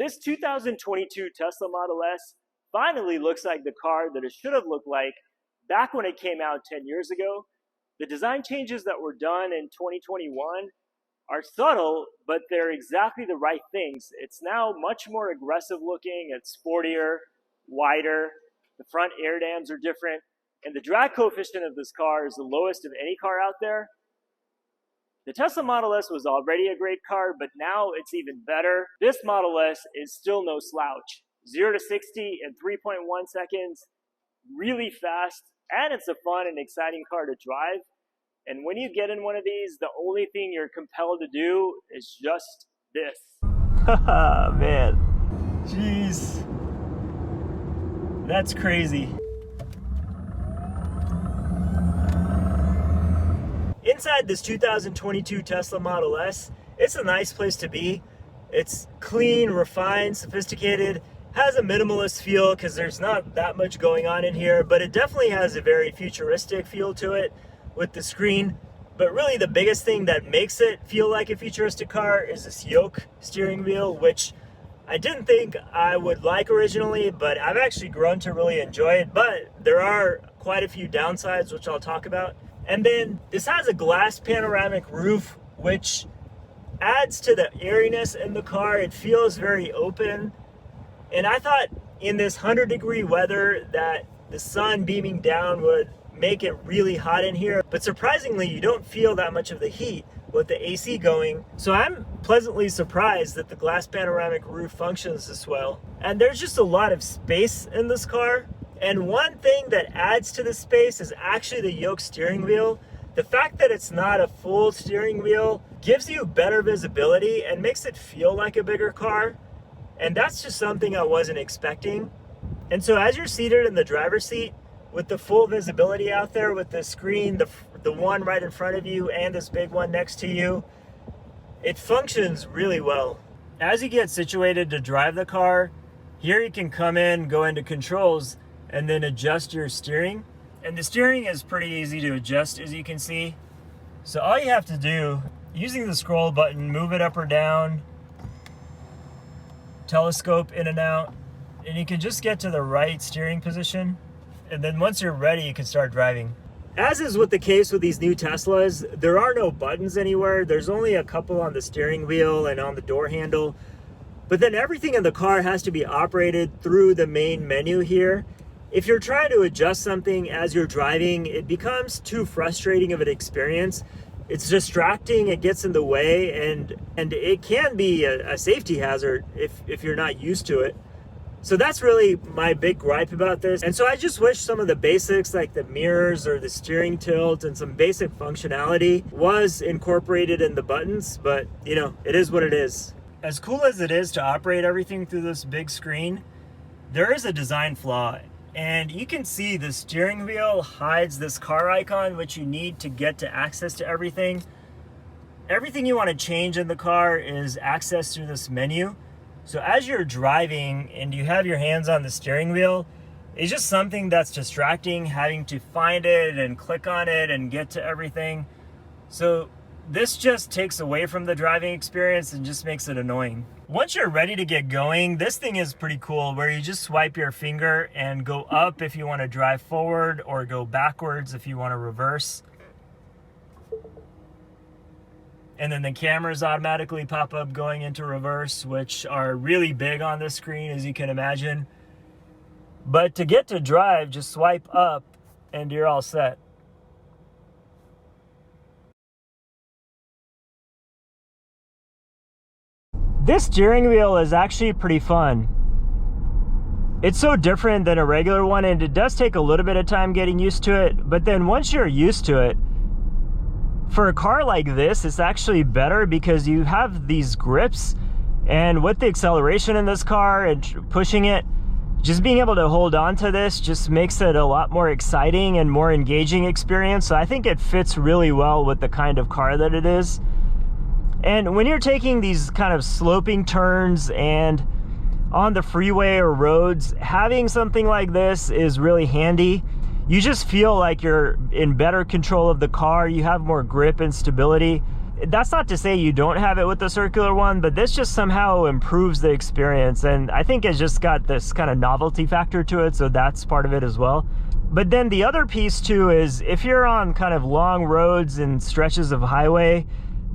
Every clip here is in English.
This 2022 Tesla Model S finally looks like the car that it should have looked like back when it came out 10 years ago. The design changes that were done in 2021 are subtle, but they're exactly the right things. It's now much more aggressive looking, it's sportier, wider, the front air dams are different, and the drag coefficient of this car is the lowest of any car out there. The Tesla Model S was already a great car, but now it's even better. This Model S is still no slouch. 0 to 60 in 3.1 seconds, really fast, and it's a fun and exciting car to drive. And when you get in one of these, the only thing you're compelled to do is just this. Haha, man. Jeez. That's crazy. Inside this 2022 Tesla Model S, it's a nice place to be. It's clean, refined, sophisticated, has a minimalist feel because there's not that much going on in here, but it definitely has a very futuristic feel to it with the screen. But really the biggest thing that makes it feel like a futuristic car is this Yoke steering wheel, which I didn't think I would like originally, but I've actually grown to really enjoy it. But there are quite a few downsides, which I'll talk about. And then this has a glass panoramic roof, which adds to the airiness in the car. It feels very open. And I thought in this 100-degree weather that the sun beaming down would make it really hot in here. But surprisingly, you don't feel that much of the heat with the AC going. So I'm pleasantly surprised that the glass panoramic roof functions this well. And there's just a lot of space in this car. And one thing that adds to the space is actually the Yoke steering wheel. The fact that it's not a full steering wheel gives you better visibility and makes it feel like a bigger car. And that's just something I wasn't expecting. And so as you're seated in the driver's seat with the full visibility out there with the screen, the one right in front of you and this big one next to you, it functions really well. As you get situated to drive the car, here you can come in, go into controls, and then adjust your steering. And the steering is pretty easy to adjust, as you can see. So all you have to do, using the scroll button, move it up or down, telescope in and out, and you can just get to the right steering position. And then once you're ready, you can start driving. As is with the case with these new Teslas, there are no buttons anywhere. There's only a couple on the steering wheel and on the door handle. But then everything in the car has to be operated through the main menu here. If you're trying to adjust something as you're driving, it becomes too frustrating of an experience. It's distracting, it gets in the way, and it can be a safety hazard if you're not used to it. So that's really my big gripe about this. And so I just wish some of the basics like the mirrors or the steering tilt and some basic functionality was incorporated in the buttons, but you know, it is what it is. As cool as it is to operate everything through this big screen, there is a design flaw. And you can see the steering wheel hides this car icon, which you need to get to access to everything. Everything you want to change in the car is accessed through this menu. So as you're driving and you have your hands on the steering wheel, it's just something that's distracting, having to find it and click on it and get to everything. So this just takes away from the driving experience and just makes it annoying. Once you're ready to get going, this thing is pretty cool where you just swipe your finger and go up if you want to drive forward or go backwards if you want to reverse. And then the cameras automatically pop up going into reverse, which are really big on this screen, as you can imagine. But to get to drive, just swipe up and you're all set. This steering wheel is actually pretty fun. It's so different than a regular one, and it does take a little bit of time getting used to it, but then once you're used to it, for a car like this, it's actually better because you have these grips, and with the acceleration in this car and pushing it, just being able to hold on to this just makes it a lot more exciting and more engaging experience. So I think it fits really well with the kind of car that it is. And when you're taking these kind of sloping turns and on the freeway or roads, having something like this is really handy. You just feel like you're in better control of the car. You have more grip and stability. that's not to say you don't have it with the circular one, but this just somehow improves the experience. And I think it's just got this kind of novelty factor to it, so that's part of it as well. But then the other piece too is if you're on kind of long roads and stretches of highway,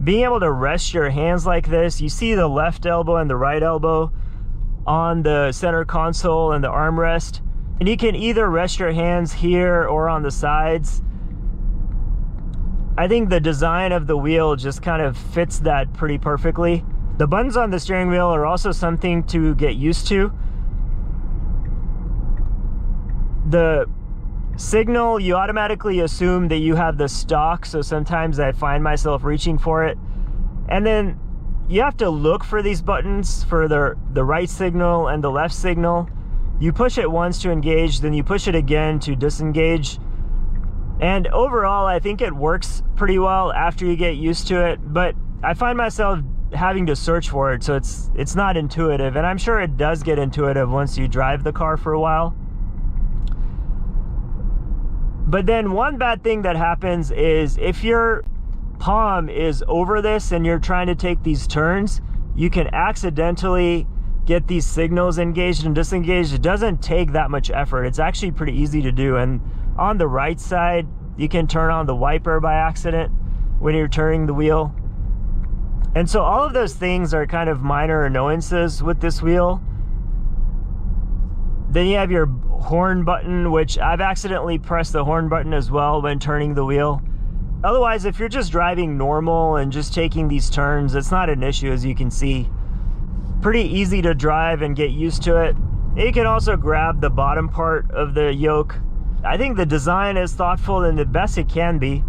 being able to rest your hands like this, you see the left elbow and the right elbow on the center console and the armrest, and you can either rest your hands here or on the sides. I think the design of the wheel just kind of fits that pretty perfectly. The buttons on the steering wheel are also something to get used to. The signal, you automatically assume that you have the stock, so sometimes I find myself reaching for it. And then you have to look for these buttons for the right signal and the left signal. You push it once to engage, then you push it again to disengage. And overall, I think it works pretty well after you get used to it, but I find myself having to search for it, so it's not intuitive, and I'm sure it does get intuitive once you drive the car for a while. But then one bad thing that happens is if your palm is over this and you're trying to take these turns, you can accidentally get these signals engaged and disengaged. It doesn't take that much effort. It's actually pretty easy to do. And on the right side, you can turn on the wiper by accident when you're turning the wheel. And so all of those things are kind of minor annoyances with this wheel. Then you have your horn button, which I've accidentally pressed the horn button as well when turning the wheel. Otherwise, if you're just driving normal and just taking these turns, it's not an issue, as you can see. Pretty easy to drive and get used to it. You can also grab the bottom part of the yoke. I think the design is thoughtful and the best it can be.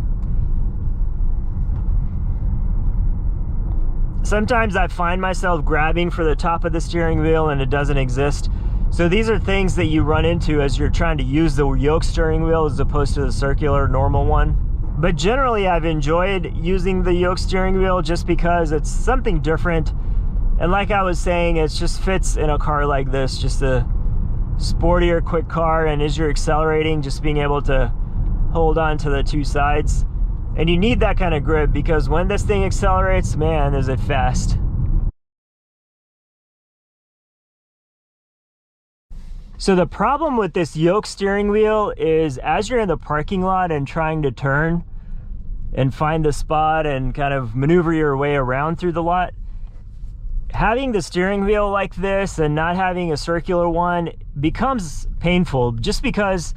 Sometimes I find myself grabbing for the top of the steering wheel and it doesn't exist. So these are things that you run into as you're trying to use the yoke steering wheel as opposed to the circular normal one. But generally I've enjoyed using the yoke steering wheel just because it's something different. And like I was saying, it just fits in a car like this, just a sportier, quick car. And as you're accelerating, just being able to hold on to the two sides. And you need that kind of grip because when this thing accelerates, man, is it fast. So the problem with this yoke steering wheel is as you're in the parking lot and trying to turn and find the spot and kind of maneuver your way around through the lot, having the steering wheel like this and not having a circular one becomes painful just because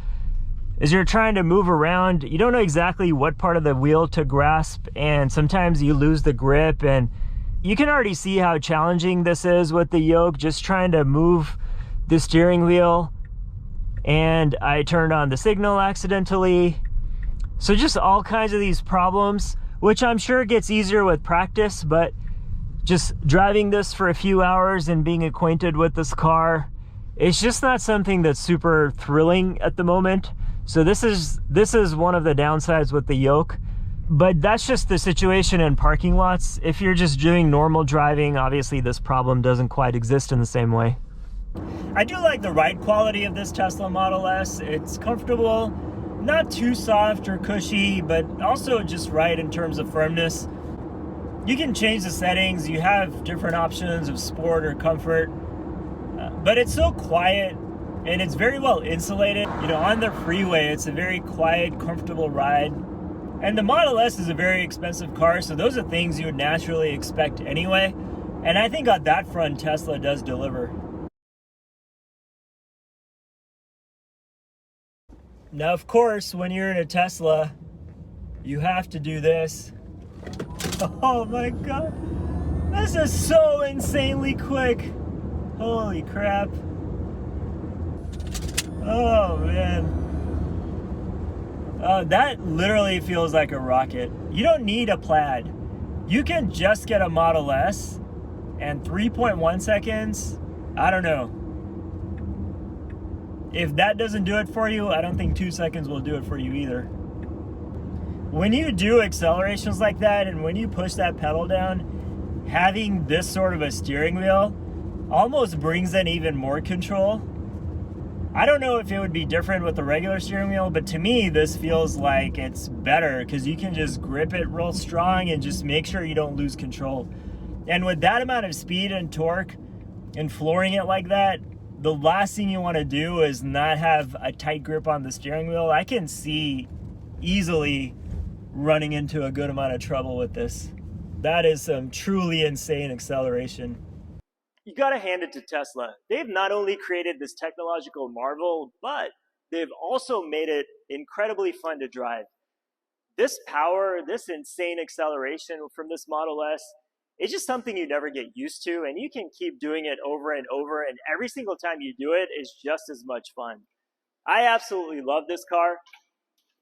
as you're trying to move around, you don't know exactly what part of the wheel to grasp, and sometimes you lose the grip. And you can already see how challenging this is with the yoke, just trying to move the steering wheel. And I turned on the signal accidentally. So just all kinds of these problems, which I'm sure gets easier with practice, but just driving this for a few hours and being acquainted with this car, it's just not something that's super thrilling at the moment. So this is one of the downsides with the yoke, but that's just the situation in parking lots. If you're just doing normal driving, obviously this problem doesn't quite exist in the same way. I do like the ride quality of this Tesla Model S. It's comfortable, not too soft or cushy, but also just right in terms of firmness. You can change the settings. You have different options of sport or comfort, but it's so quiet and it's very well insulated. You know, on the freeway, it's a very quiet, comfortable ride. And the Model S is a very expensive car, so those are things you would naturally expect anyway. And I think on that front, Tesla does deliver. Now, of course, when you're in a Tesla, you have to do this. Oh my God, this is so insanely quick. Holy crap. Oh man. That literally feels like a rocket. You don't need a Plaid. You can just get a Model S and 3.1 seconds, I don't know. If that doesn't do it for you, I don't think 2 seconds will do it for you either. When you do accelerations like that and when you push that pedal down, having this sort of a steering wheel almost brings in even more control. I don't know if it would be different with the regular steering wheel, but to me, this feels like it's better because you can just grip it real strong and just make sure you don't lose control. And with that amount of speed and torque and flooring it like that, the last thing you want to do is not have a tight grip on the steering wheel. I can see easily running into a good amount of trouble with this. That is some truly insane acceleration. You gotta hand it to Tesla. They've not only created this technological marvel, but they've also made it incredibly fun to drive. This power, this insane acceleration from this Model S, it's just something you never get used to, and you can keep doing it over and over, and every single time you do it is just as much fun. I absolutely love this car.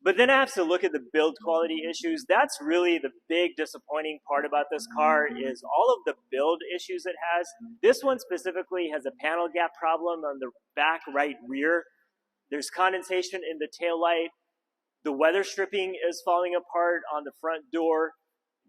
But then I have to look at the build quality issues. That's really the big disappointing part about this car is all of the build issues it has. This one specifically has a panel gap problem on the back right rear. There's condensation in the taillight. The weather stripping is falling apart on the front door.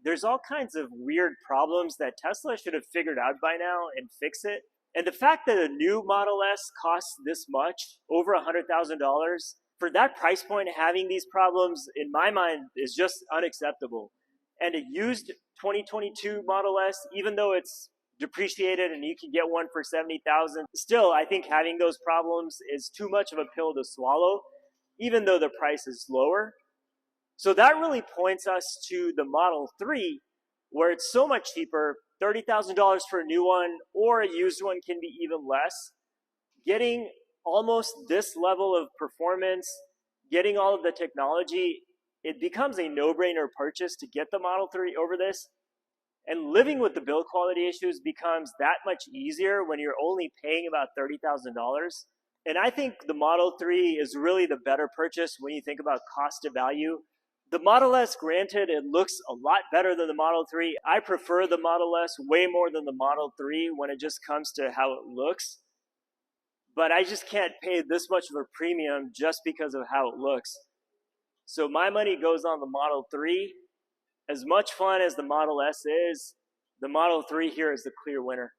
There's all kinds of weird problems that Tesla should have figured out by now and fix it. And the fact that a new Model S costs this much, over $100,000, for that price point, having these problems, in my mind, is just unacceptable. And a used 2022 Model S, even though it's depreciated and you can get one for $70,000, still, I think having those problems is too much of a pill to swallow, even though the price is lower. So that really points us to the Model 3, where it's so much cheaper, $30,000 for a new one, or a used one can be even less. Getting almost this level of performance, getting all of the technology, it becomes a no-brainer purchase to get the Model 3 over this. And living with the build quality issues becomes that much easier when you're only paying about $30,000. And I think the Model 3 is really the better purchase when you think about cost to value. The Model S, granted, it looks a lot better than the Model 3. I prefer the Model S way more than the Model 3 when it just comes to how it looks. But I just can't pay this much of a premium just because of how it looks. So my money goes on the Model 3. As much fun as the Model S is, the Model 3 here is the clear winner.